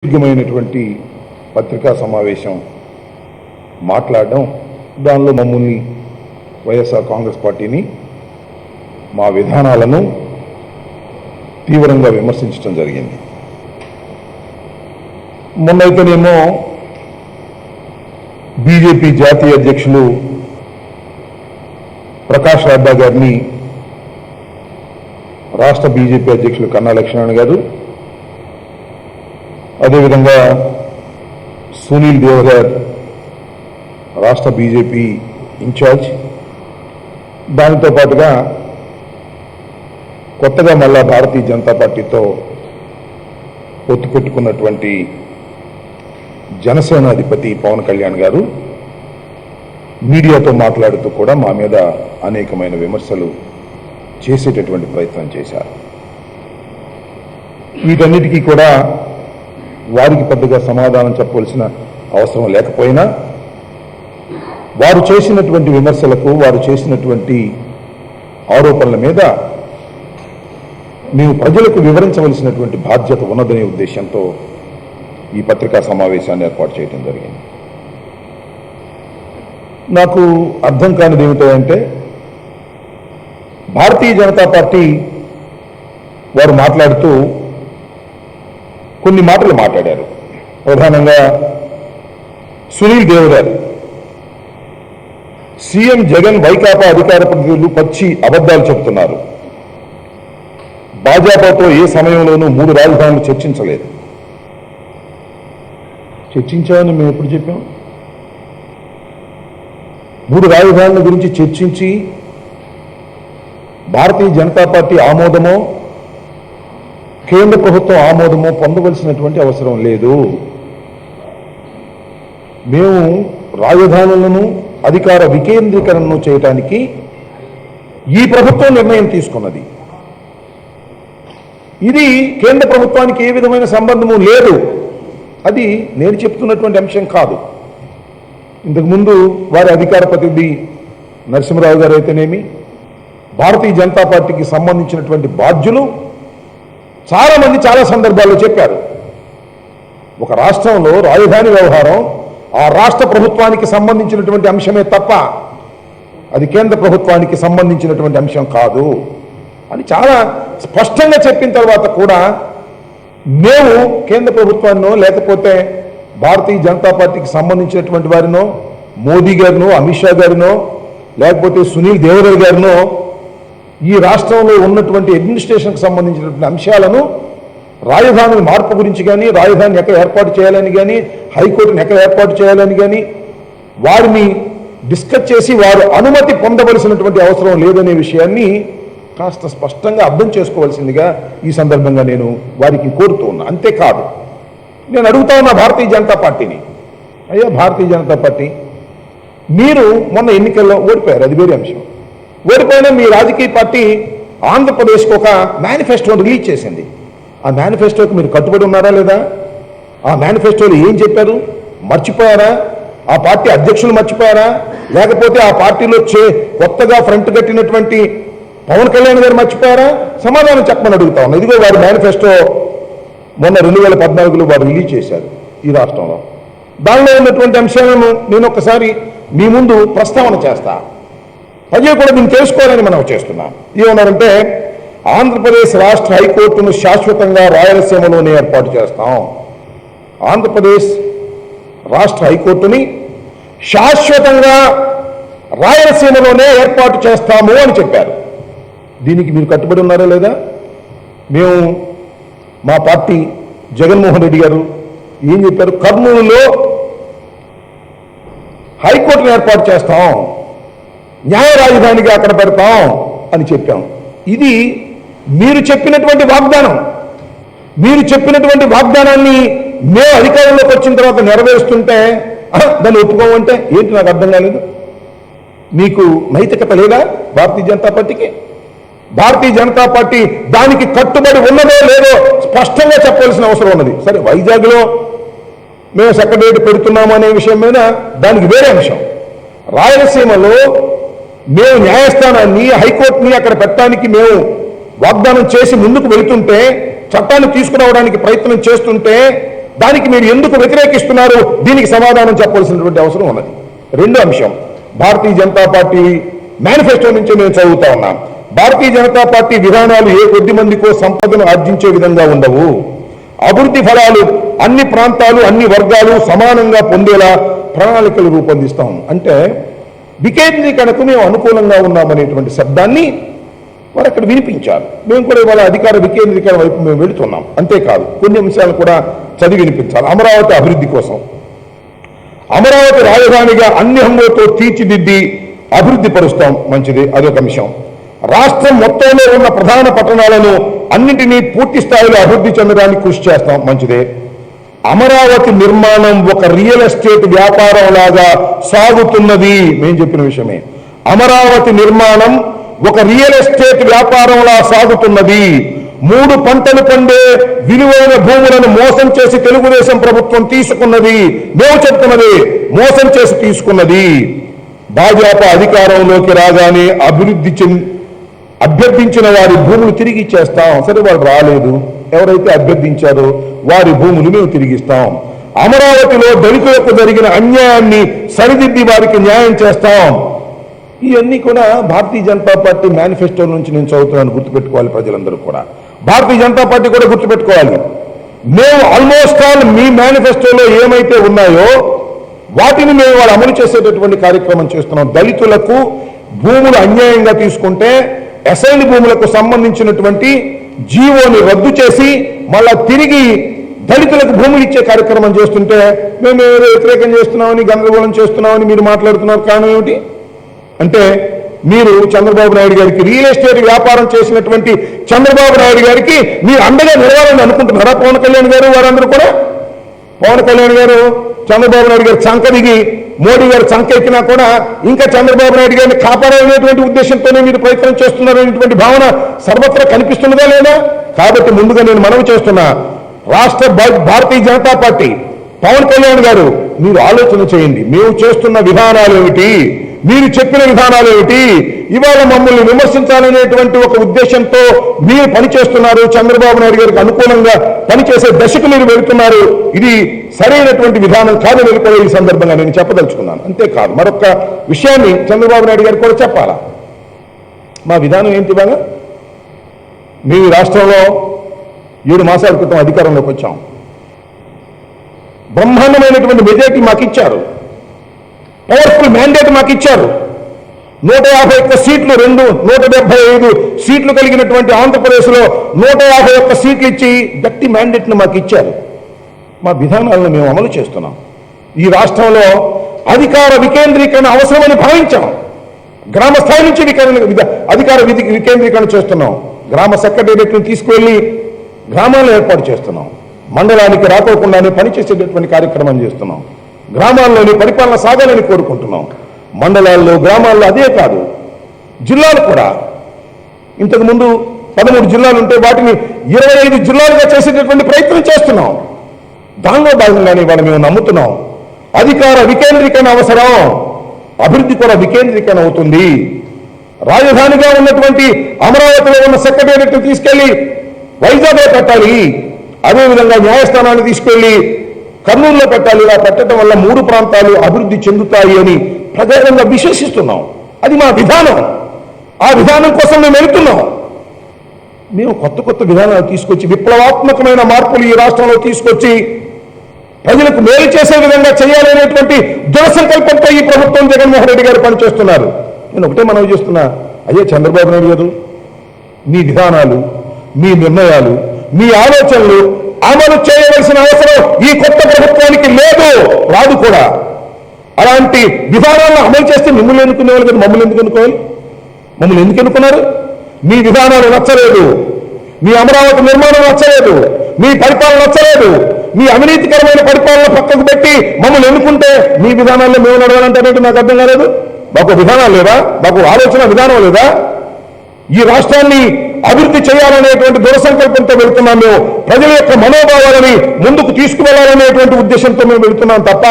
దీర్ఘమైనటువంటి పత్రికా సమావేశం మాట్లాడడం, దానిలో మమ్మల్ని వైఎస్ఆర్ కాంగ్రెస్ పార్టీని మా విధానాలను తీవ్రంగా విమర్శించడం జరిగింది. మొన్నైతేనేమో బీజేపీ జాతీయ అధ్యక్షులు ప్రకాష్ రాడ్డా గారిని రాష్ట్ర బీజేపీ అధ్యక్షులు కన్నా లక్ష్మణ్ గారు, అదేవిధంగా సునీల్ దేవగర్ రాష్ట్ర బీజేపీ ఇన్ఛార్జ్, దానితో పాటుగా కొత్తగా మళ్ళా భారతీయ జనతా పార్టీతో పొత్తు పెట్టుకున్నటువంటి జనసేన అధిపతి పవన్ కళ్యాణ్ గారు మీడియాతో మాట్లాడుతూ కూడా మా మీద అనేకమైన విమర్శలు చేసేటటువంటి ప్రయత్నం చేశారు. వీటన్నిటికీ కూడా వారికి పెద్దగా సమాధానం చెప్పవలసిన అవసరం లేకపోయినా, వారు చేసినటువంటి విమర్శలకు, వారు చేసినటువంటి ఆరోపణల మీద మేము ప్రజలకు వివరించవలసినటువంటి బాధ్యత ఉన్నదనే ఉద్దేశంతో ఈ పత్రికా సమావేశాన్ని ఏర్పాటు చేయడం జరిగింది. నాకు అర్థం కానిది ఏమిటో అంటే, భారతీయ జనతా పార్టీ వారు మాట్లాడుతూ కొన్ని మాటలు మాట్లాడారు. ప్రధానంగా సునీల్ దేవగర్, సీఎం జగన్ వైకాపా అధికార ప్రతినిధులు పచ్చి అబద్ధాలు చెబుతున్నారు, భాజపాతో ఏ సమయంలోనూ 3 రాజధానులు చర్చించలేదు. చర్చించామని మేము ఎప్పుడు చెప్పాం? 3 రాజధానుల గురించి చర్చించి భారతీయ జనతా పార్టీ ఆమోదమో కేంద్ర ప్రభుత్వం ఆమోదమో పొందవలసినటువంటి అవసరం లేదు. మేము రాజధానులను అధికార వికేంద్రీకరణను చేయడానికి ఈ ప్రభుత్వం నిర్ణయం తీసుకున్నది. ఇది కేంద్ర ప్రభుత్వానికి ఏ విధమైన సంబంధము లేదు. అది నేను చెప్తున్నటువంటి అంశం కాదు. ఇంతకుముందు వారి అధికార ప్రతినిధి నరసింహరావు గారు అయితేనేమి, భారతీయ జనతా పార్టీకి సంబంధించినటువంటి బాధ్యులు చాలామంది చాలా సందర్భాల్లో చెప్పారు, ఒక రాష్ట్రంలో రాజధాని వ్యవహారం ఆ రాష్ట్ర ప్రభుత్వానికి సంబంధించినటువంటి అంశమే తప్ప అది కేంద్ర ప్రభుత్వానికి సంబంధించినటువంటి అంశం కాదు అని చాలా స్పష్టంగా చెప్పిన తర్వాత కూడా మేము కేంద్ర ప్రభుత్వాన్నో లేకపోతే భారతీయ జనతా పార్టీకి సంబంధించినటువంటి వారినో, మోదీ గారినో, అమిత్ షా గారినో, లేకపోతే సునీల్ దేవగర్ గారినో ఈ రాష్ట్రంలో ఉన్నటువంటి అడ్మినిస్ట్రేషన్కి సంబంధించినటువంటి అంశాలను, రాజధాని మార్పు గురించి కానీ, రాజధాని ఎక్కడ ఏర్పాటు చేయాలని కానీ, హైకోర్టును ఎక్కడ ఏర్పాటు చేయాలని కానీ వారిని డిస్కస్ చేసి వారు అనుమతి పొందవలసినటువంటి అవసరం లేదనే విషయాన్ని కాస్త స్పష్టంగా అర్థం చేసుకోవాల్సిందిగా ఈ సందర్భంగా నేను వారికి కోరుతూ ఉన్నా. అంతేకాదు, నేను అడుగుతా ఉన్నా భారతీయ జనతా పార్టీని, అయ్యా భారతీయ జనతా పార్టీ మీరు మొన్న ఎన్నికల్లో ఓడిపోయారు, అది వేరే అంశం. ఓడిపోయినా మీ రాజకీయ పార్టీ ఆంధ్రప్రదేశ్కి ఒక మేనిఫెస్టోని రిలీజ్ చేసింది. ఆ మేనిఫెస్టోకి మీరు కట్టుబడి ఉన్నారా లేదా? ఆ మేనిఫెస్టోలో ఏం చెప్పారు? మర్చిపోయారా? ఆ పార్టీ అధ్యక్షులు మర్చిపోయారా? లేకపోతే ఆ పార్టీలో కొత్తగా ఫ్రంట్ కట్టినటువంటి పవన్ కళ్యాణ్ గారు మర్చిపోయారా? సమాధానం చెప్పమని అడుగుతా ఉన్నా. ఇదిగో వారి మేనిఫెస్టో మొన్న 2014లో వారు రిలీజ్ చేశారు ఈ రాష్ట్రంలో. దానిలో ఉన్నటువంటి అంశాలను నేను ఒక్కసారి మీ ముందు ప్రస్తావన చేస్తా. అదే కూడా దీన్ని తెలుసుకోవాలని మనం చేస్తున్నాం. ఏమన్నారంటే, ఆంధ్రప్రదేశ్ రాష్ట్ర హైకోర్టును శాశ్వతంగా రాయలసీమలోనే ఏర్పాటు చేస్తాం. ఆంధ్రప్రదేశ్ రాష్ట్ర హైకోర్టుని శాశ్వతంగా రాయలసీమలోనే ఏర్పాటు చేస్తాము అని చెప్పారు. దీనికి మీరు కట్టుబడి ఉన్నారా లేదా? మేము మా పార్టీ జగన్మోహన్ రెడ్డి గారు ఏం చెప్పారు? కర్నూలులో హైకోర్టును ఏర్పాటు చేస్తాం, న్యాయ రాజధానిగా అక్కడ పెడతాం అని చెప్పాం. ఇది మీరు చెప్పినటువంటి వాగ్దానం. మీరు చెప్పినటువంటి వాగ్దానాన్ని మేము అధికారంలోకి వచ్చిన తర్వాత నెరవేరుస్తుంటే దాన్ని ఒప్పుకోమంటే ఏంటి? నాకు అర్థం కాలేదు. మీకు నైతికత లేదా భారతీయ జనతా పార్టీకి? భారతీయ జనతా పార్టీ దానికి కట్టుబడి ఉన్నదో లేదో స్పష్టంగా చెప్పవలసిన అవసరం ఉన్నది. సరే, వైజాగ్లో మేము సెక్రటేరియట్ పెడుతున్నాము అనే విషయం మీద దానికి వేరే అంశం. రాయలసీమలో మేము న్యాయస్థానాన్ని, హైకోర్టుని అక్కడ పెట్టడానికి మేము వాగ్దానం చేసి ముందుకు వెళుతుంటే, చట్టాన్ని తీసుకురావడానికి ప్రయత్నం చేస్తుంటే దానికి మీరు ఎందుకు వ్యతిరేకిస్తున్నారు, దీనికి సమాధానం చెప్పాల్సినటువంటి అవసరం ఉన్నది. రెండో అంశం, భారతీయ జనతా పార్టీ మేనిఫెస్టో నుంచి నేను చదువుతా ఉన్నాను. భారతీయ జనతా పార్టీ విధానాలు ఏ కొద్ది మందికో సంపదను ఆర్జించే విధంగా ఉండవు. అభివృద్ధి ఫలాలు అన్ని ప్రాంతాలు అన్ని వర్గాలు సమానంగా పొందేలా ప్రణాళికలు రూపొందిస్తాం. అంటే వికేంద్రీకరణకు మేము అనుకూలంగా ఉన్నామనేటువంటి శబ్దాన్ని వారు అక్కడ వినిపించారు. మేము కూడా ఇవాళ అధికార వికేంద్రీకరణ వైపు మేము వెళుతున్నాం. అంతేకాదు కొన్ని అంశాలు కూడా చదివి వినిపించాలి. అమరావతి అభివృద్ధి కోసం అమరావతి రాజధానిగా అన్ని హంగులతో తీర్చిదిద్ది అభివృద్ధి పరుస్తాం, మంచిది, అదొక అంశం. రాష్ట్రం మొత్తంలో ఉన్న ప్రధాన పట్టణాలను అన్నింటినీ పూర్తి స్థాయిలో అభివృద్ధి చెందడానికి కృషి చేస్తాం, మంచిదే. అమరావతి నిర్మాణం ఒక రియల్ ఎస్టేట్ వ్యాపారం లాగా సాగుతున్నది, మేము చెప్పిన విషయమే. అమరావతి నిర్మాణం ఒక రియల్ ఎస్టేట్ వ్యాపారంలా సాగుతున్నది. 3 పంటలు పండే విలువైన భూములను మోసం చేసి తెలుగుదేశం ప్రభుత్వం తీసుకున్నది. మేము చెప్తున్నది మోసం చేసి తీసుకున్నది. భాజపా అధికారంలోకి రాగానే అభ్యర్థించిన వారి భూములు తిరిగి ఇచ్చేస్తాం. సరే, వాళ్ళు రాలేదు, ఎవరైతే అభ్యర్థించారో వారి భూములు మేము తిరిగిస్తాం. అమరావతిలో దళితులకు జరిగిన అన్యాయాన్ని సరిదిద్ది వారికి న్యాయం చేస్తాం. ఇవన్నీ కూడా భారతీయ జనతా పార్టీ మేనిఫెస్టో నుంచి నేను చదువుతున్నాను, గుర్తుపెట్టుకోవాలి ప్రజలందరూ కూడా. భారతీయ జనతా పార్టీ కూడా గుర్తుపెట్టుకోవాలి. మేము ఆల్మోస్ట్ ఆల్ మీ మేనిఫెస్టోలో ఏమైతే ఉన్నాయో వాటిని మేము వాళ్ళు అమలు చేసేటటువంటి కార్యక్రమం చేస్తున్నాం. దళితులకు భూములు అన్యాయంగా తీసుకుంటే అసైన్ భూములకు సంబంధించినటువంటి జీవోని రద్దు చేసి మళ్ళా తిరిగి దళితులకు భూములు ఇచ్చే కార్యక్రమం చేస్తుంటే మేము ఏదో వ్యతిరేకం చేస్తున్నామని గందరగోళం చేస్తున్నామని మీరు మాట్లాడుతున్నారు. కారణం ఏమిటి అంటే మీరు చంద్రబాబు నాయుడు గారికి రియల్ ఎస్టేట్ వ్యాపారం చేసినటువంటి చంద్రబాబు నాయుడు గారికి మీరు అండగా నిలవాలని అనుకుంటున్నారా? పవన్ కళ్యాణ్ గారు వారందరూ కూడా. పవన్ కళ్యాణ్ గారు చంద్రబాబు నాయుడు గారు చంక దిగి మోడీ గారు చంక ఎక్కినా కూడా ఇంకా చంద్రబాబు నాయుడు గారిని కాపాడాలనేటువంటి ఉద్దేశంతోనే మీరు ప్రయత్నం చేస్తున్నారనేటువంటి భావన సర్వత్రా కనిపిస్తున్నదా లేదా? కాబట్టి ముందుగా నేను మనవి చేస్తున్నా, రాష్ట్ర భారతీయ జనతా పార్టీ పవన్ కళ్యాణ్ గారు మీరు ఆలోచన చేయండి. మేము చేస్తున్న విధానాలు ఏమిటి, మీరు చెప్పిన విధానాలు ఏమిటి? ఇవాళ మమ్మల్ని విమర్శించాలనేటువంటి ఒక ఉద్దేశంతో మీరు పనిచేస్తున్నారు. చంద్రబాబు నాయుడు గారికి అనుకూలంగా పనిచేసే దశకు మీరు వెళుతున్నారు. ఇది సరైనటువంటి విధానం కాదని వెళ్ళిపోయే ఈ సందర్భంగా నేను చెప్పదలుచుకున్నాను. అంతేకాదు మరొక విషయాన్ని చంద్రబాబు నాయుడు గారికి కూడా చెప్పాలా. మా విధానం ఏంటి? బాగా మేము ఈ రాష్ట్రంలో 7 మాసాల క్రితం అధికారంలోకి వచ్చాం. బ్రహ్మాండమైనటువంటి మెజారిటీ మాకు ఇచ్చారు. పవర్ఫుల్ మ్యాండేట్ మాకు ఇచ్చారు. 151 సీట్లు 175 సీట్లు కలిగినటువంటి ఆంధ్రప్రదేశ్లో 151 సీట్లు ఇచ్చి గట్టి మ్యాండేట్ను మాకు ఇచ్చారు. మా విధానాలను మేము అమలు చేస్తున్నాం. ఈ రాష్ట్రంలో అధికార వికేంద్రీకరణ అవసరమని భావించాం. గ్రామ స్థాయి నుంచి అధికార వికేంద్రీకరణ చేస్తున్నాం. గ్రామ సెక్రటేరియట్ను తీసుకువెళ్ళి గ్రామాలను ఏర్పాటు చేస్తున్నాం. మండలానికి రాకోకుండానే పనిచేసేటటువంటి కార్యక్రమం చేస్తున్నాం. గ్రామాల్లోని పరిపాలన సాగాలని కోరుకుంటున్నాం. మండలాల్లో గ్రామాల్లో అదే కాదు, జిల్లాలు కూడా. ఇంతకుముందు 13 జిల్లాలు ఉంటే వాటిని 25 జిల్లాలుగా చేసేటటువంటి ప్రయత్నం చేస్తున్నాం. దానిలో భాగంగానే ఇవాళ మేము నమ్ముతున్నాం అధికార వికేంద్రీకరణ అవసరం, అభివృద్ధి కూడా వికేంద్రీకరణ అవుతుంది. రాజధానిగా ఉన్నటువంటి అమరావతిలో ఉన్న సెక్రటేరియట్ తీసుకెళ్లి వైజాగ్లో పెట్టాలి, అదేవిధంగా న్యాయస్థానాన్ని తీసుకెళ్లి కర్నూలులో పెట్టాలి. ఇలా పెట్టడం వల్ల 3 ప్రాంతాలు అభివృద్ధి చెందుతాయి అని ప్రజలంగా విశ్వసిస్తున్నాం. అది మా విధానం. ఆ విధానం కోసం మేము వెళుతున్నాం. మేము కొత్త విధానాలు తీసుకొచ్చి విప్లవాత్మకమైన మార్పులు ఈ రాష్ట్రంలో తీసుకొచ్చి ప్రజలకు మేలు చేసే విధంగా చేయాలనేటువంటి దృఢ సంకల్పంతో ఈ ప్రభుత్వం జగన్మోహన్ రెడ్డి గారు పనిచేస్తున్నారు. నేను ఒకటే మనవి చేస్తున్నా, అయ్యే చంద్రబాబు నాయుడు గారు, మీ విధానాలు, మీ నిర్ణయాలు, మీ ఆలోచనలు అమలు చేయవలసిన అవసరం ఈ కొత్త ప్రభుత్వానికి లేదు, రాదు కూడా. అలాంటి విధానాలను అమలు చేస్తే మిమ్మల్ని ఎన్నుకునేవాళ్ళు కదా, మమ్మల్ని ఎందుకు ఎన్నుకోవాలి? మమ్మల్ని ఎందుకు ఎన్నుకున్నారు? మీ విధానాలు నచ్చలేదు, మీ అమరావతి నిర్మాణం నచ్చలేదు, మీ పరిపాలన నచ్చలేదు, మీ అవినీతికరమైన పరిపాలన పక్కకు పెట్టి మమ్మల్ని ఎన్నుకుంటే మీ విధానాల్లో మేము నడవాలంటే నాకు అర్థం కాలేదు. మాకు విధానాలు లేదా? మాకు ఆలోచన విధానం లేదా? ఈ రాష్ట్రాన్ని అభివృద్ధి చేయాలనేటువంటి దృఢ సంకల్పంతో వెళుతున్నాం. మేము ప్రజల యొక్క మనోభావాలని ముందుకు తీసుకువెళ్లాలనేటువంటి ఉద్దేశంతో మేము వెళుతున్నాం తప్ప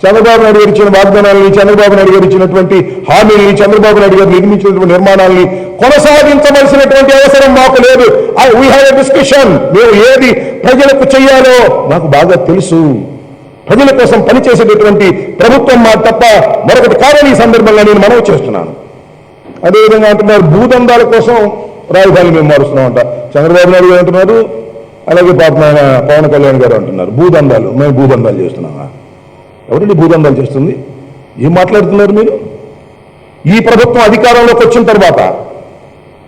చంద్రబాబు నాయుడు గారు ఇచ్చిన వాగ్దానాలని, చంద్రబాబు నాయుడు గారు ఇచ్చినటువంటి హామీలని, చంద్రబాబు నాయుడు గారు నిర్మించినటువంటి నిర్మాణాలని కొనసాగించవలసినటువంటి అవసరం మాకు లేదు. We have a discussion. మేము ఏది ప్రజలకు చేయాలో నాకు బాగా తెలుసు. ప్రజల కోసం పనిచేసేటటువంటి ప్రభుత్వం మాట తప్ప మరొకటి కాదని ఈ సందర్భంగా నేను మనవి చేస్తున్నాను. అదేవిధంగా అంటున్నారు భూదందాల కోసం రాజధాని మేము మారుస్తున్నామంట. చంద్రబాబు నాయుడు గారు అంటున్నారు, అలాగే పవన్ కళ్యాణ్ గారు అంటున్నారు భూదందాలు, మేము భూదందాలు చేస్తున్నామా? ఎవరండి భూదందాలు చేస్తుంది? ఏం మాట్లాడుతున్నారు మీరు? ఈ ప్రభుత్వం అధికారంలోకి వచ్చిన తర్వాత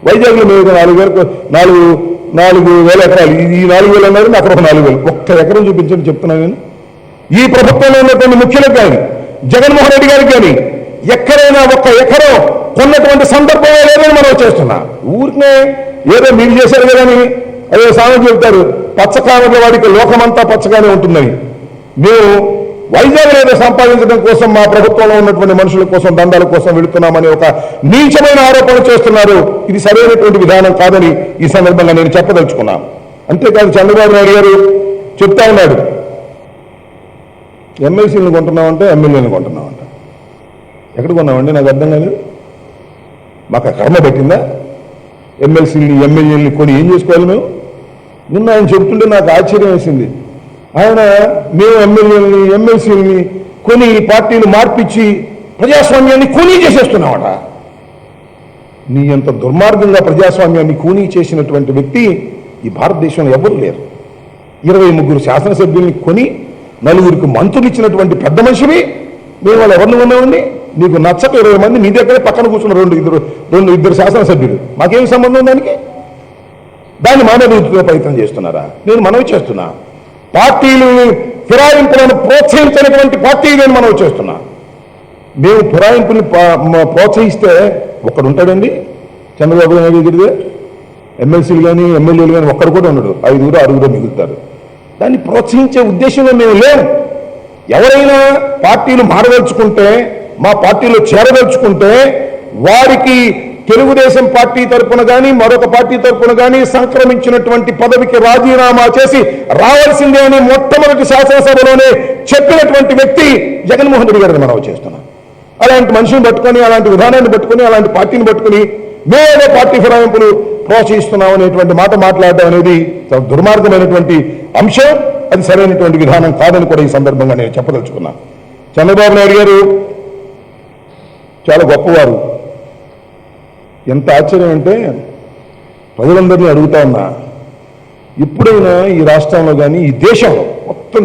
వైజాగ్లో మేము 4,000 ఎకరాలు, ఈ 4,000 అన్నారు, అక్కడ ఒక 4,000, ఒక్క ఎకరం చూపించండి చెప్తున్నాను నేను. ఈ ప్రభుత్వంలో ఉన్నటువంటి ముఖ్యులకు కానీ జగన్మోహన్ రెడ్డి గారికి కానీ ఎక్కడైనా ఒక్క ఎకరం కొన్నటువంటి సందర్భమే లేదని మనం చేస్తున్నా. ఊరికే ఏదో మీరు చేశారు కదని అదే సామెత చెబుతారు, పచ్చకామల వాడికి లోకమంతా పచ్చగానే ఉంటుందని. మేము వైజాగ్ ఏదో సంపాదించడం కోసం మా ప్రభుత్వంలో ఉన్నటువంటి మనుషుల కోసం దండాల కోసం వెళుతున్నామని ఒక నీచమైన ఆరోపణ చేస్తున్నారు. ఇది సరైనటువంటి విధానం కాదని ఈ సందర్భంగా నేను చెప్పదలుచుకున్నాను. అంతేకాదు చంద్రబాబు నాయుడు గారు చెప్తా ఉన్నాడు, ఎమ్మెల్సీలను కొంటున్నామంటే ఎమ్మెల్యేలను కొంటున్నామంట. ఎక్కడ కొన్నామండి? నాకు అర్థం కాలేదు. మాకు కర్మ పెట్టిందా? ఎమ్మెల్సీని ఎమ్మెల్యేలని కొని ఏం చేసుకోవాలి మేము? నిన్న ఆయన చెప్తుంటే నాకు ఆశ్చర్యం వేసింది. ఆయన మేము ఎమ్మెల్యేలని ఎమ్మెల్సీలని కొని పార్టీలు మార్పిచ్చి ప్రజాస్వామ్యాన్ని కూనీ చేసేస్తున్నామట. నీ అంత దుర్మార్గంగా ప్రజాస్వామ్యాన్ని కూనీ చేసినటువంటి వ్యక్తి ఈ భారతదేశంలో ఎవరు లేరు. 23 శాసనసభ్యుల్ని కొని 4 మంత్రులు ఇచ్చినటువంటి పెద్ద మనిషివి మేము వాళ్ళు ఎవరిని ఉన్నామండి? నీకు నచ్చక 20 మంది నీ దగ్గరే పక్కన కూర్చున్న ఇద్దరు శాసనసభ్యులు, మాకేం సంబంధం దానికి? దాన్ని మానవీయ ప్రయత్నం చేస్తున్నారా? నేను మనవి చేస్తున్నా, పార్టీలు ఫిరాయింపులను ప్రోత్సహించినటువంటి పార్టీ నేను మనవి చేస్తున్నా. మేము ఫిరాయింపుని ప్రోత్సహిస్తే ఒక్కడుంటాడండి చంద్రబాబు నాయుడు దగ్గర? ఎమ్మెల్సీలు కానీ ఎమ్మెల్యేలు కానీ ఒక్కరు కూడా ఉండడు, 5 6 మిగులుతారు. దాన్ని ప్రోత్సహించే ఉద్దేశంలో మేము లేము. ఎవరైనా పార్టీలు మారదలుచుకుంటే, మా పార్టీలో చేరదలుచుకుంటే వారికి తెలుగుదేశం పార్టీ తరఫున కానీ మరొక పార్టీ తరఫున కానీ సంక్రమించినటువంటి పదవికి రాజీనామా చేసి రావాల్సిందే అని మొట్టమొదటి శాసనసభలోనే చెప్పినటువంటి వ్యక్తి జగన్మోహన్ రెడ్డి గారిని మనం చేస్తున్నాం. అలాంటి మనిషిని పట్టుకొని, అలాంటి విధానాన్ని పట్టుకొని, అలాంటి పార్టీని పట్టుకుని మేమే పార్టీ ఫిరాయింపులు ప్రోత్సహిస్తున్నాం అనేటువంటి మాట మాట్లాడడం అనేది చాలా దుర్మార్గమైనటువంటి అంశం. అది సరైనటువంటి విధానం కాదని కూడా ఈ సందర్భంగా నేను చెప్పదలుచుకున్నాను. చంద్రబాబు నాయుడు గారు చాలా గొప్పవారు. ఎంత ఆశ్చర్యం అంటే ప్రజలందరినీ అడుగుతా ఉన్నా, ఇప్పుడైనా ఈ రాష్ట్రంలో కానీ ఈ దేశంలో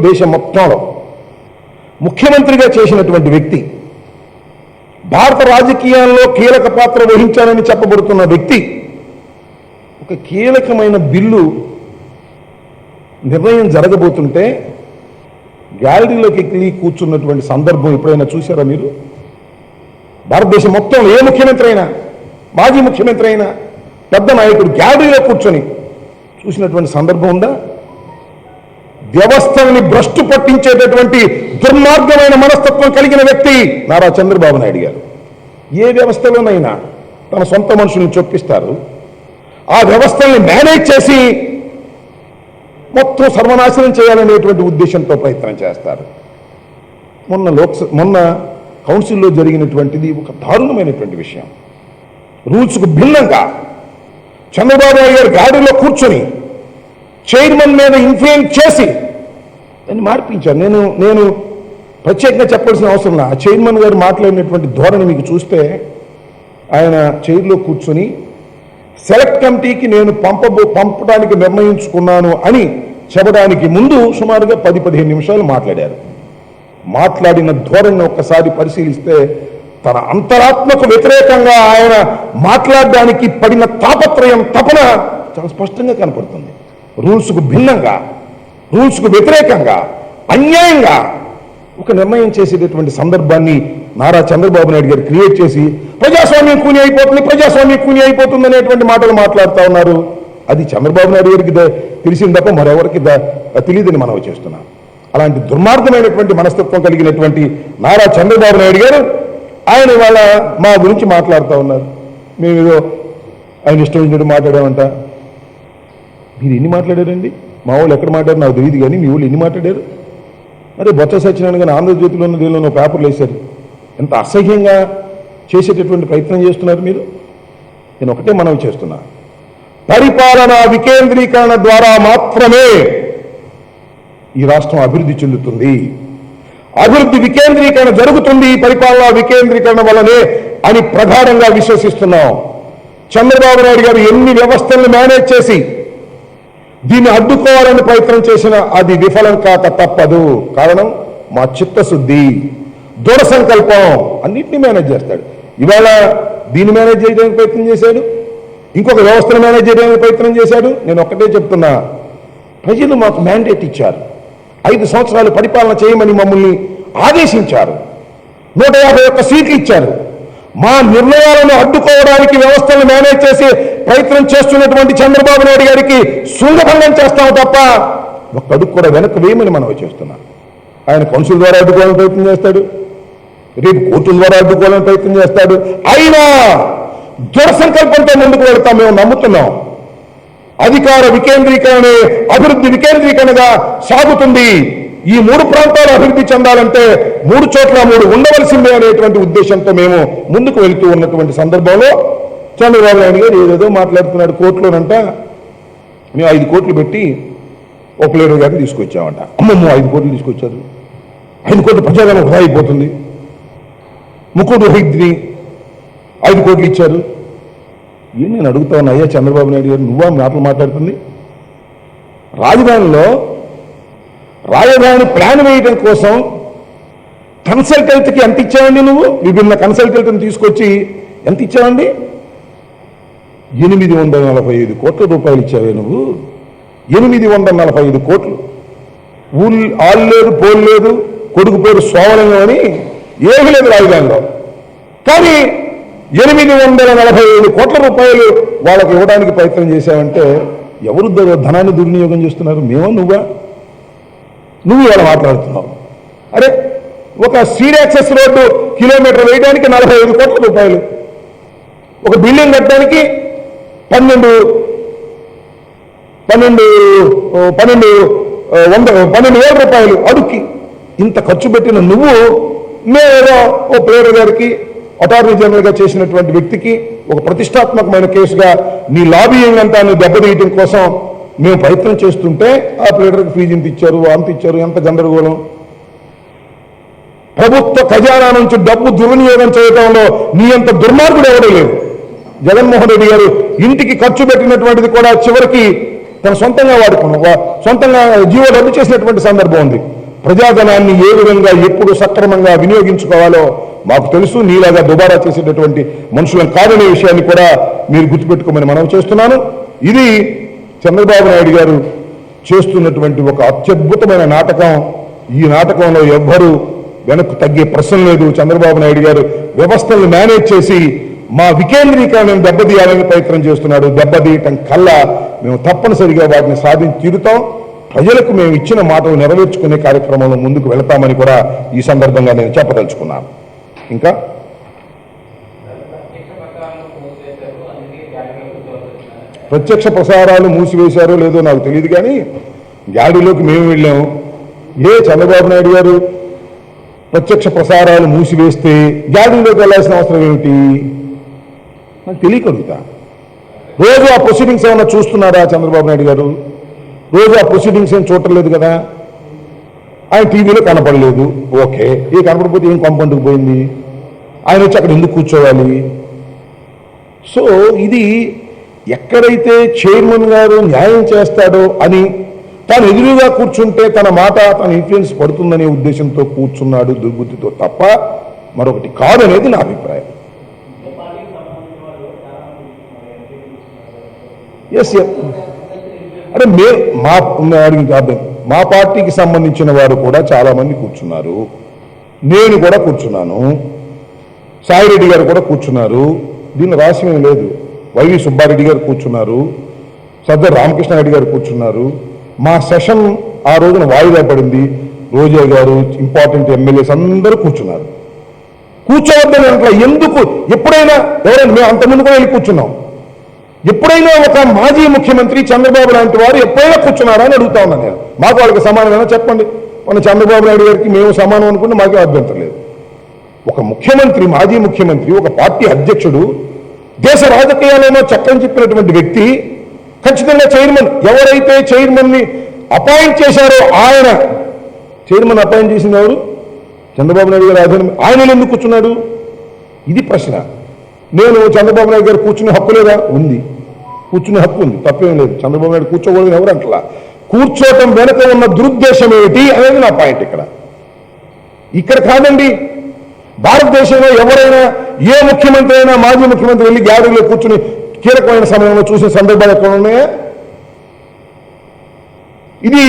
దేశం మొత్తంలో ముఖ్యమంత్రిగా చేసినటువంటి వ్యక్తి, భారత రాజకీయాల్లో కీలక పాత్ర వహించాలని చెప్పబడుతున్న వ్యక్తి ఒక కీలకమైన బిల్లు నిర్ణయం జరగబోతుంటే గ్యాలరీలోకి ఎక్కి కూర్చున్నటువంటి సందర్భం ఎప్పుడైనా చూసారా మీరు? భారతదేశం మొత్తంలో ఏ ముఖ్యమంత్రి అయినా, మాజీ ముఖ్యమంత్రి అయినా, పెద్ద నాయకుడు గ్యాలరీలో కూర్చొని చూసినటువంటి సందర్భం ఉందా? వ్యవస్థల్ని భ్రష్టు పట్టించేటటువంటి దుర్మార్గమైన మనస్తత్వం కలిగిన వ్యక్తి నారా చంద్రబాబు నాయుడు గారు. ఏ వ్యవస్థలోనైనా తన సొంత మనుషుల్ని చొప్పిస్తారు, ఆ వ్యవస్థల్ని మేనేజ్ చేసి మొత్తం సర్వనాశనం చేయాలనేటువంటి ఉద్దేశంతో ప్రయత్నం చేస్తారు. మొన్న కౌన్సిల్లో జరిగినటువంటిది ఒక దారుణమైనటువంటి విషయం. రూల్స్కు భిన్నంగా చంద్రబాబు నాయుడు గారు గాడిలో కూర్చొని చైర్మన్ మీద ఇన్ఫ్లుయెన్స్ చేసి దాన్ని మార్పించారు. నేను ప్రత్యేకంగా చెప్పాల్సిన అవసరం లేదు. ఆ చైర్మన్ గారు మాట్లాడినటువంటి ధోరణి మీకు చూస్తే, ఆయన చైర్లో కూర్చొని సెలెక్ట్ కమిటీకి నేను పంపడానికి నిర్ణయించుకున్నాను అని చెప్పడానికి ముందు సుమారుగా 10-15 నిమిషాలు మాట్లాడారు. మాట్లాడిన ధోరణిని ఒక్కసారి పరిశీలిస్తే తన అంతరాత్మకు వ్యతిరేకంగా ఆయన మాట్లాడడానికి పడిన తాపత్రయం, తపన చాలా స్పష్టంగా కనపడుతుంది. రూల్స్కు భిన్నంగా, రూల్స్కు వ్యతిరేకంగా, అన్యాయంగా ఒక నిర్ణయం చేసేటటువంటి సందర్భాన్ని నారా చంద్రబాబు నాయుడు గారు క్రియేట్ చేసి ప్రజాస్వామ్యం కూని అయిపోతుంది అనేటువంటి మాటలు మాట్లాడుతూ ఉన్నారు. అది చంద్రబాబు నాయుడు గారికి తెలిసింది తప్ప మరెవరికి తెలియదని మనం చేస్తున్నాం. అలాంటి దుర్మార్గమైనటువంటి మనస్తత్వం కలిగినటువంటి నారా చంద్రబాబు నాయుడు గారు ఆయన ఇవాళ మా గురించి మాట్లాడుతూ ఉన్నారు. మేమేదో ఆయన ఇష్టం వచ్చినట్టు మాట్లాడామంట. మీరు ఎన్ని మాట్లాడారండి? మా వాళ్ళు ఎక్కడ మాట్లాడారు నాకు తెలియదు, కానీ మీ వాళ్ళు ఎన్ని మాట్లాడారు? మరి బొత్స సత్యనారాయణ కానీ ఆంధ్రజ్యోతిలో ఉన్న దీనిలో పేపర్లు వేశారు. ఎంత అసహ్యంగా చేసేటటువంటి ప్రయత్నం చేస్తున్నారు మీరు. నేను ఒకటే మనవి చేస్తున్నా, పరిపాలనా వికేంద్రీకరణ ద్వారా మాత్రమే ఈ రాష్ట్రం అభివృద్ధి చెందుతుంది, అభివృద్ధి వికేంద్రీకరణ జరుగుతుంది పరిపాలనా వికేంద్రీకరణ వల్లనే అని ప్రగాఢంగా విశ్వసిస్తున్నాం. చంద్రబాబు నాయుడు గారు ఎన్ని వ్యవస్థలను మేనేజ్ చేసి దీన్ని అడ్డుకోవాలని ప్రయత్నం చేసినా అది విఫలం కాక తప్పదు. కారణం మా చిత్తశుద్ధి, దృఢ సంకల్పం. అన్నింటినీ మేనేజ్ చేస్తాడు. ఇవాళ దీన్ని మేనేజ్ చేయడానికి ప్రయత్నం చేశాడు, ఇంకొక వ్యవస్థను మేనేజ్ చేయడానికి ప్రయత్నం చేశాడు. నేను ఒక్కటే చెప్తున్నా, ప్రజలు మాకు మ్యాండేట్ ఇచ్చారు, 5 సంవత్సరాలు పరిపాలన చేయమని మమ్మల్ని ఆదేశించారు, 151 సీట్లు ఇచ్చారు. మా నిర్ణయాలను అడ్డుకోవడానికి వ్యవస్థలను మేనేజ్ చేసి ప్రయత్నం చేస్తున్నటువంటి చంద్రబాబు నాయుడు గారికి శృంగభంగం చేస్తాము తప్ప ఒక్క అడుగు కూడా వెనక్కి వేయమని మనం చేస్తున్నాం. ఆయన కౌన్సిల్ ద్వారా అడ్డుకోవాలని ప్రయత్నం చేస్తాడు, రేపు కోర్టుల ద్వారా అడ్డుకోవాలని ప్రయత్నం చేస్తాడు. అయినా దృఢ సంకల్పంతో ముందుకు వెళ్తాం. మేము నమ్ముతున్నాం అధికార వికేంద్రీకరణే అభివృద్ధి వికేంద్రీకరణగా సాగుతుంది. ఈ 3 ప్రాంతాలు అభివృద్ధి చెందాలంటే 3 చోట్ల 3 ఉండవలసిందే అనేటువంటి ఉద్దేశంతో మేము ముందుకు వెళ్తూ ఉన్నటువంటి సందర్భంలో చంద్రబాబు నాయుడు గారు ఏదేదో మాట్లాడుతున్నాడు. కోర్టులోనంట మేము 5 కోట్లు పెట్టి ఒక ప్లేయర్ గారిని తీసుకొచ్చామంట. అమ్మమ్మ 5 కోట్లు తీసుకొచ్చారు, 5 కోట్లు ప్రజాధనం వృధా అయిపోతుంది. ముకుడు రోహిత్ని 5 కోట్లు ఇచ్చారు. ఏం నేను అడుగుతా ఉన్నా, అయ్యా చంద్రబాబు నాయుడు గారు నువ్వా మాటలు మాట్లాడుతుంది? రాజధాని ప్లాన్ వేయడం కోసం కన్సల్టెంట్కి ఎంత ఇచ్చావండి నువ్వు? విభిన్న కన్సల్టెంట్ని తీసుకొచ్చి ఎంత ఇచ్చావండి? 845 కోట్ల రూపాయలు ఇచ్చావే నువ్వు. 845 కోట్లు. ఆళ్ళు లేదు, పోలు లేదు, కొడుకు పేరు సోమలింగం అని ఏమీ లేదు రాజధానిలో. కానీ 845 కోట్ల రూపాయలు వాళ్ళకి ఇవ్వడానికి ప్రయత్నం చేశావంటే ఎవరు ధనాన్ని దుర్వినియోగం చేస్తున్నారు? మేమో నువ్వా? నువ్వు ఇలా మాట్లాడుతున్నావు. అరే ఒక సీడ్ యాక్సెస్ రోడ్డు కిలోమీటర్ వేయడానికి 45 కోట్ల రూపాయలు, ఒక బిల్డింగ్ కట్టడానికి 12,000 రూపాయలు అడుక్కి. ఇంత ఖర్చు పెట్టిన నువ్వు మేదో ఓ ప్లేయర్ గారికి అటార్నీ జనరల్గా చేసినటువంటి వ్యక్తికి ఒక ప్రతిష్టాత్మకమైన కేసుగా నీ లాబియింగ్ అంతా దెబ్బతీయటం కోసం మేము ప్రయత్నం చేస్తుంటే ఆ ప్లేయర్కి ఫీజు ఇంత ఇచ్చారు, అంత ఇచ్చారు, ఎంత గందరగోళం. ప్రభుత్వ ఖజానా నుంచి డబ్బు దుర్వినియోగం చేయడంలో నీ అంత దుర్మార్గుడు ఎవడూ లేదు. జగన్మోహన్ రెడ్డి గారు ఇంటికి ఖర్చు పెట్టినటువంటిది కూడా చివరికి తన సొంతంగా సొంతంగా జీవో రద్దు చేసినటువంటి సందర్భం ఉంది. ప్రజాధనాన్ని ఏ విధంగా ఎప్పుడు సక్రమంగా వినియోగించుకోవాలో మాకు తెలుసు. నీలాగా దుబారా చేసేటటువంటి మనుషులను కాదనే విషయాన్ని కూడా మీరు గుర్తుపెట్టుకోమని మనవి చేస్తున్నాను. ఇది చంద్రబాబు నాయుడు గారు చేస్తున్నటువంటి ఒక అత్యద్భుతమైన నాటకం. ఈ నాటకంలో ఎవ్వరూ వెనక్కు తగ్గే ప్రశ్న లేదు. చంద్రబాబు నాయుడు గారు వ్యవస్థలను మేనేజ్ చేసి మా వికేంద్రీకరణను దెబ్బతీయాలని ప్రయత్నం చేస్తున్నాడు. దెబ్బతీయటం కల్లా మేము తప్పనిసరిగా వాటిని సాధించి తీరుతాం. ప్రజలకు మేము ఇచ్చిన మాటలు నెరవేర్చుకునే కార్యక్రమంలో ముందుకు వెళతామని కూడా ఈ సందర్భంగా నేను చెప్పదలుచుకున్నాను. ఇంకా ప్రత్యక్ష ప్రసారాలు మూసివేశారో లేదో నాకు తెలియదు, కానీ గాడిలోకి మేము వెళ్ళాము. చంద్రబాబు నాయుడు గారు ప్రత్యక్ష ప్రసారాలు మూసివేస్తే గాడిలోకి వెళ్ళాల్సిన అవసరం ఏమిటి? నాకు తెలియకలుగుతా. రోజు ఆ ప్రొసీడింగ్స్ ఏమన్నా చూస్తున్నారా చంద్రబాబు నాయుడు గారు? రోజు ఆ ప్రొసీడింగ్స్ ఏం చూడటం లేదు కదా. ఆయన టీవీలో కనపడలేదు, ఓకే. కనపడకపోతే ఏం కంపౌండ్కి పోయింది? ఆయన వచ్చి అక్కడ ఎందుకు కూర్చోవాలి? సో ఇది ఎక్కడైతే చైర్మన్ గారు న్యాయం చేస్తాడో అని తాను ఎదురుగా కూర్చుంటే తన మాట తన ఇన్ఫ్లుయెన్స్ పడుతుందనే ఉద్దేశంతో కూర్చున్నాడు దుర్బుద్ధితో తప్ప మరొకటి కాదనేది నా అభిప్రాయం. ఎస్, అంటే మా పార్టీకి సంబంధించిన వారు కూడా చాలామంది కూర్చున్నారు. నేను కూడా కూర్చున్నాను, సాయిరెడ్డి గారు కూడా కూర్చున్నారు. దీన్ని రాసిమేం లేదు. వైవి సుబ్బారెడ్డి గారు కూర్చున్నారు, సర్దార్ రామకృష్ణారెడ్డి గారు కూర్చున్నారు. మా సెషన్ ఆ రోజున వాయిదా పడింది. రోజా గారు, ఇంపార్టెంట్ ఎమ్మెల్యేస్ అందరూ కూర్చున్నారు. కూర్చోవద్దని అట్లా ఎందుకు? ఎప్పుడైనా ఎవరైనా మేము అంతకుముందు కూడా వెళ్ళి కూర్చున్నాం. ఎప్పుడైనా ఒక మాజీ ముఖ్యమంత్రి చంద్రబాబు లాంటి వారు ఎప్పుడైనా కూర్చున్నారా అని అడుగుతా ఉన్నాను నేను. మాకు వాళ్ళకి సమానమైనా చెప్పండి. మన చంద్రబాబు నాయుడు గారికి మేము సమానం అనుకుంటే మాకే అభ్యంతరం లేదు. ఒక ముఖ్యమంత్రి, మాజీ ముఖ్యమంత్రి, ఒక పార్టీ అధ్యక్షుడు, దేశ రాజకీయాలలో చక్కని చెప్పినటువంటి వ్యక్తి ఖచ్చితంగా చైర్మన్, ఎవరైతే చైర్మన్ని అపాయింట్ చేశారో ఆయన చైర్మన్ అపాయింట్ చేసింది ఎవరు? చంద్రబాబు నాయుడు గారు. ఆయన ఎందుకు కూర్చున్నాడు? ఇది ప్రశ్న. నేను చంద్రబాబు నాయుడు గారు కూర్చునే హక్కు లేదా? ఉంది, కూర్చునే హక్కు ఉంది, తప్పేం లేదు. చంద్రబాబు నాయుడు కూర్చోకూడదు ఎవరు అంటలా. కూర్చోవటం వెనక ఉన్న దురుద్దేశం ఏమిటి అనేది నా పాయింట్. ఇక్కడ కాదండి. భారతదేశంలో ఎవరైనా ఏ ముఖ్యమంత్రి అయినా మాజీ ముఖ్యమంత్రి వెళ్ళి గ్యాలరీలో కూర్చుని కీలకమైన సమయంలో చూసే సందర్భాలు ఎక్కడ ఉన్నాయా? ఇది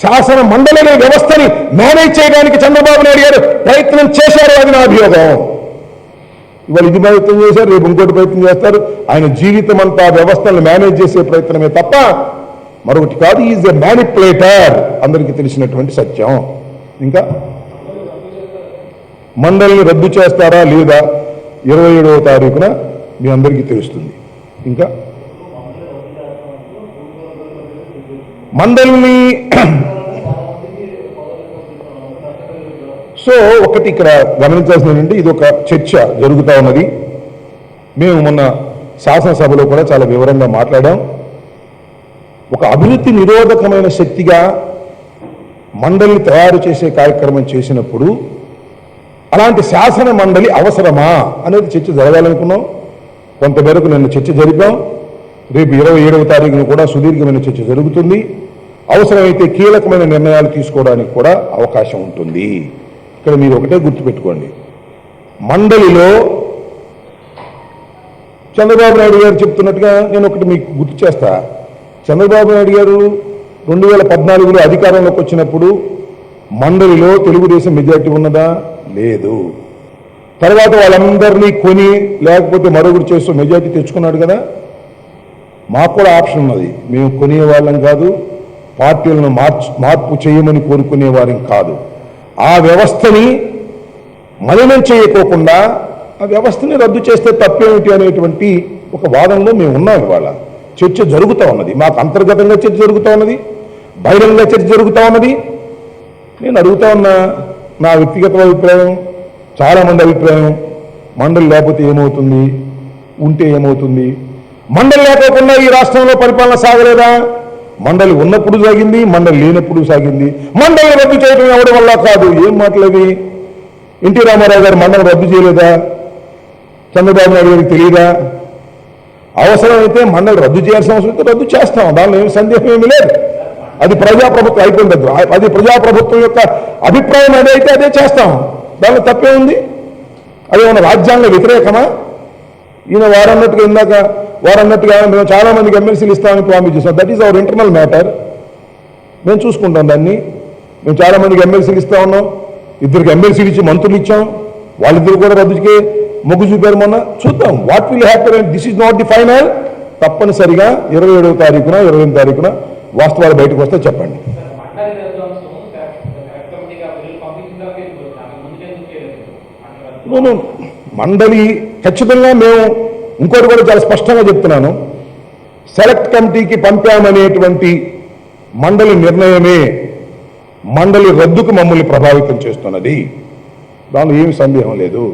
శాసన మండలి వ్యవస్థని మేనేజ్ చేయడానికి చంద్రబాబు నాయుడు గారు ప్రయత్నం చేశారు. అది నా అభియోగం. ఇవాళ ఇది ప్రయత్నం చేశారు, రేపు ఇంకోటి ప్రయత్నం చేస్తారు. ఆయన జీవితం అంతా వ్యవస్థలను మేనేజ్ చేసే ప్రయత్నమే తప్ప మరొకటి కాదు. ఈజ్ ఎ మ్యానిపులేటర్, అందరికీ తెలిసినటువంటి సత్యం. ఇంకా మండలిని రద్దు చేస్తారా లేదా 27వ తారీఖున మీ అందరికీ తెలుస్తుంది. ఇంకా మండలిని సో ఒకటి ఇక్కడ గమనించాల్సిందంటే ఇది ఒక చర్చ జరుగుతూ ఉన్నది. మేము మొన్న శాసనసభలో కూడా చాలా వివరంగా మాట్లాడాం. ఒక అభివృద్ధి నిరోధకమైన శక్తిగా మండలిని తయారు చేసే కార్యక్రమం చేసినప్పుడు అలాంటి శాసన మండలి అవసరమా అనేది చర్చ జరగాలనుకున్నాం. కొంతమేరకు నిన్న చర్చ జరిపాం. రేపు 27వ తారీఖున కూడా సుదీర్ఘమైన చర్చ జరుగుతుంది. అవసరమైతే కీలకమైన నిర్ణయాలు తీసుకోవడానికి కూడా అవకాశం ఉంటుంది. ఇక్కడ మీరు ఒకటే గుర్తుపెట్టుకోండి, మండలిలో చంద్రబాబు నాయుడు గారు చెప్తున్నట్టుగా నేను ఒకటి మీకు గుర్తు చేస్తా. చంద్రబాబు నాయుడు గారు 2014లో అధికారంలోకి వచ్చినప్పుడు మండలిలో తెలుగుదేశం మెజార్టీ ఉన్నదా? లేదు. తర్వాత వాళ్ళందరినీ కొని లేకపోతే మరొకటి చేస్తూ మెజార్టీ తెచ్చుకున్నాడు కదా. మాకు కూడా ఆప్షన్ ఉన్నది. మేము కొనేవాళ్ళం కాదు, పార్టీలను మార్పు చేయమని కోరుకునేవారం కాదు. ఆ వ్యవస్థని మలినం చేయకోకుండా ఆ వ్యవస్థని రద్దు చేస్తే తప్పేమిటి అనేటువంటి ఒక వాదనలో మేము ఉన్నాం. ఇవాళ చర్చ జరుగుతూ ఉన్నది. మాకు అంతర్గతంగా చర్చ జరుగుతూ ఉన్నది, బహిరంగ చర్చ జరుగుతూ ఉన్నది. నేను అడుగుతా ఉన్నా, నా వ్యక్తిగత అభిప్రాయం, చాలామంది అభిప్రాయం, మండలి లేకపోతే ఏమవుతుంది, ఉంటే ఏమవుతుంది? మండలి లేకపోకుండా ఈ రాష్ట్రంలో పరిపాలన సాగలేదా? మండలి ఉన్నప్పుడు సాగింది, మండలి లేనప్పుడు సాగింది. మండలిని రద్దు చేయడం ఎవరి వల్ల కాదు. ఏం మాటలేవి? ఎన్టీ రామారావు గారు మండలి రద్దు చేయలేదా? చంద్రబాబు నాయుడు గారికి తెలియదా? అవసరమైతే మండలి రద్దు చేయాల్సిన అవసరం అయితే రద్దు చేస్తాం, దానిలో ఏమి సందేహం ఏమీ లేదు. అది ప్రజాప్రభుత్వం అయిపోయిన దగ్గర, అది ప్రజాప్రభుత్వం యొక్క అభిప్రాయం అదైతే అదే చేస్తాం, దానిలో తప్పే ఉంది. అది మన రాజ్యాంగ వ్యతిరేకమా? ఈయన వారన్నట్టుగా ఇందాక వారన్నట్టుగా మేము చాలా మందికి ఎమ్మెల్సీలు ఇస్తామని ప్రామిస్ చేస్తాం. That is our internal matter. మేము చూసుకుంటాం దాన్ని. మేము చాలా మందికి ఎమ్మెల్సీలు ఇస్తా ఉన్నాం. 2 ఎమ్మెల్సీలు ఇచ్చి మంత్రులు ఇచ్చాం. వాళ్ళిద్దరు కూడా రద్దుకే మొగ్గు చూపారు. మొన్న చూద్దాం what will happen. This is not the final. తప్పనిసరిగా 27వ తారీఖున 28వ తారీఖున వాస్తవాలు బయటకు వస్తే చెప్పండి. మండలి ఖచ్చితంగా మేము ఇంకోటి కూడా చాలా స్పష్టంగా చెప్తున్నాను, సెలెక్ట్ కమిటీకి పంపామనేటువంటి మండలి నిర్ణయమే మండలి రద్దుకు మమ్మల్ని ప్రభావితం చేస్తున్నది. దానిలో ఏమి సందేహం లేదు.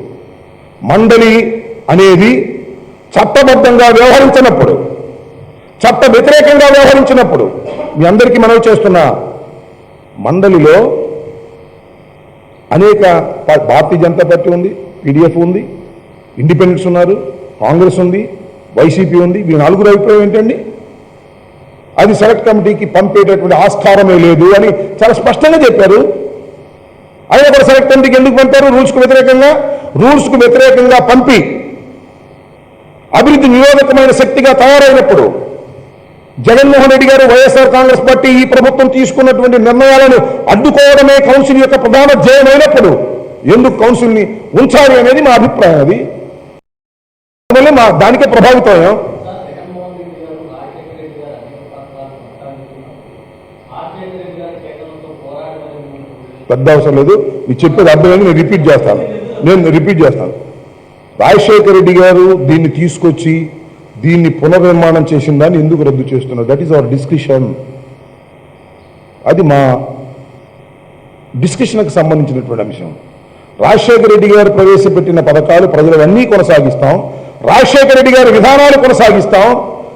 మండలి అనేది చట్టబద్ధంగా వ్యవహరించినప్పుడు, చట్ట వ్యతిరేకంగా వ్యవహరించినప్పుడు మీ అందరికీ మనవి చేస్తున్నా, మండలిలో అనేక భారతీయ జనతా పార్టీ ఉంది, పీడీఎఫ్ ఉంది, ఇండిపెండెంట్స్ ఉన్నారు, కాంగ్రెస్ ఉంది, వైసీపీ ఉంది. వీళ్ళ 4 అభిప్రాయం ఏంటండి? అది సెలెక్ట్ కమిటీకి పంపేటటువంటి ఆస్కారమే లేదు అని చాలా స్పష్టంగా చెప్పారు. అయినా కూడా సెలెక్ట్ కమిటీకి ఎందుకు పంపారు? రూల్స్కు వ్యతిరేకంగా పంపి అభివృద్ధి నిరోధకమైన శక్తిగా తయారైనప్పుడు జగన్మోహన్ రెడ్డి గారు, వైఎస్ఆర్ కాంగ్రెస్ పార్టీ, ఈ ప్రభుత్వం తీసుకున్నటువంటి నిర్ణయాలను అడ్డుకోవడమే కౌన్సిల్ యొక్క ప్రధాన ధ్యేయమైనప్పుడు ఎందుకు కౌన్సిల్ని ఉంచాలి అనేది మా అభిప్రాయం. అది మా దానికే ప్రభావితం. పెద్ద అవసరం లేదు, మీరు చెప్పేది అర్థమైంది. నేను రిపీట్ చేస్తాను. రాజశేఖర రెడ్డి గారు దీన్ని తీసుకొచ్చి దీన్ని పునర్నిర్మాణం చేసిన దాన్ని ఎందుకు రద్దు చేస్తున్నారు? That is our discussion. అది మా డిస్కషన్కి సంబంధించినటువంటి అంశం. రాజశేఖర రెడ్డి గారు ప్రవేశపెట్టిన పథకాలు ప్రజలవన్నీ కొనసాగిస్తాం, రాజశేఖర రెడ్డి గారి విధానాలు కొనసాగిస్తాం.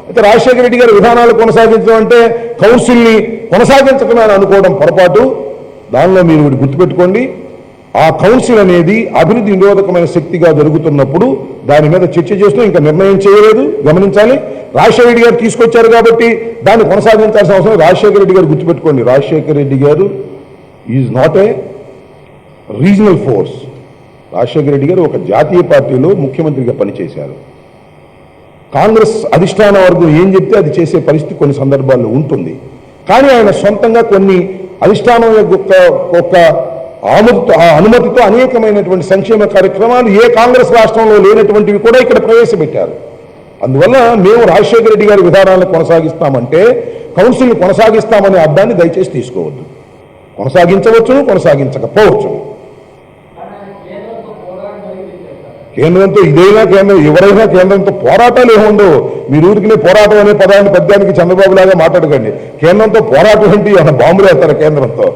అయితే రాజశేఖర రెడ్డి గారి విధానాలు కొనసాగించడం అంటే కౌన్సిల్ని కొనసాగించకమే అని అనుకోవడం పొరపాటు. దానిలో మీరు ఒకటి గుర్తుపెట్టుకోండి, ఆ కౌన్సిల్ అనేది అభివృద్ధి నిరోధకమైన శక్తిగా జరుగుతున్నప్పుడు దాని మీద చర్చ చేస్తూ ఇంకా నిర్ణయం చేయలేదు. గమనించాలి, రాజశేఖర రెడ్డి గారు తీసుకొచ్చారు కాబట్టి దాన్ని కొనసాగించాల్సిన అవసరం. రాజశేఖర రెడ్డి గారు గుర్తుపెట్టుకోండి, రాజశేఖర రెడ్డి గారు is not a regional force. Rajasekhara Reddy గారు ఒక జాతీయ పార్టీలో ముఖ్యమంత్రిగా పనిచేశారు. కాంగ్రెస్ అధిష్టాన వర్గం ఏం చెప్తే అది చేసే పరిస్థితి కొన్ని సందర్భాల్లో ఉంటుంది. కానీ ఆయన సొంతంగా కొన్ని అధిష్టానం యొక్క అనుమతితో అనేకమైనటువంటి సంక్షేమ కార్యక్రమాలు ఏ కాంగ్రెస్ రాష్ట్రంలో లేనటువంటివి కూడా ఇక్కడ ప్రవేశపెట్టారు. అందువల్ల మేము రాజశేఖర రెడ్డి గారి విధానాలను కొనసాగిస్తామంటే కౌన్సిల్ని కొనసాగిస్తామనే అర్థాన్ని దయచేసి తీసుకోవద్దు. కొనసాగించవచ్చును, కొనసాగించకపోవచ్చు. కేంద్రంతో ఇదైనా కేంద్రం ఎవరైనా కేంద్రంతో పోరాటాలు ఏముండవు. మీరు ఊరికినే పోరాటం అనే పదానికి చంద్రబాబు లాగా మాట్లాడకండి. కేంద్రంతో పోరాటం ఏంటి? అన్న బాంబులు వేస్తారు కేంద్రంతో.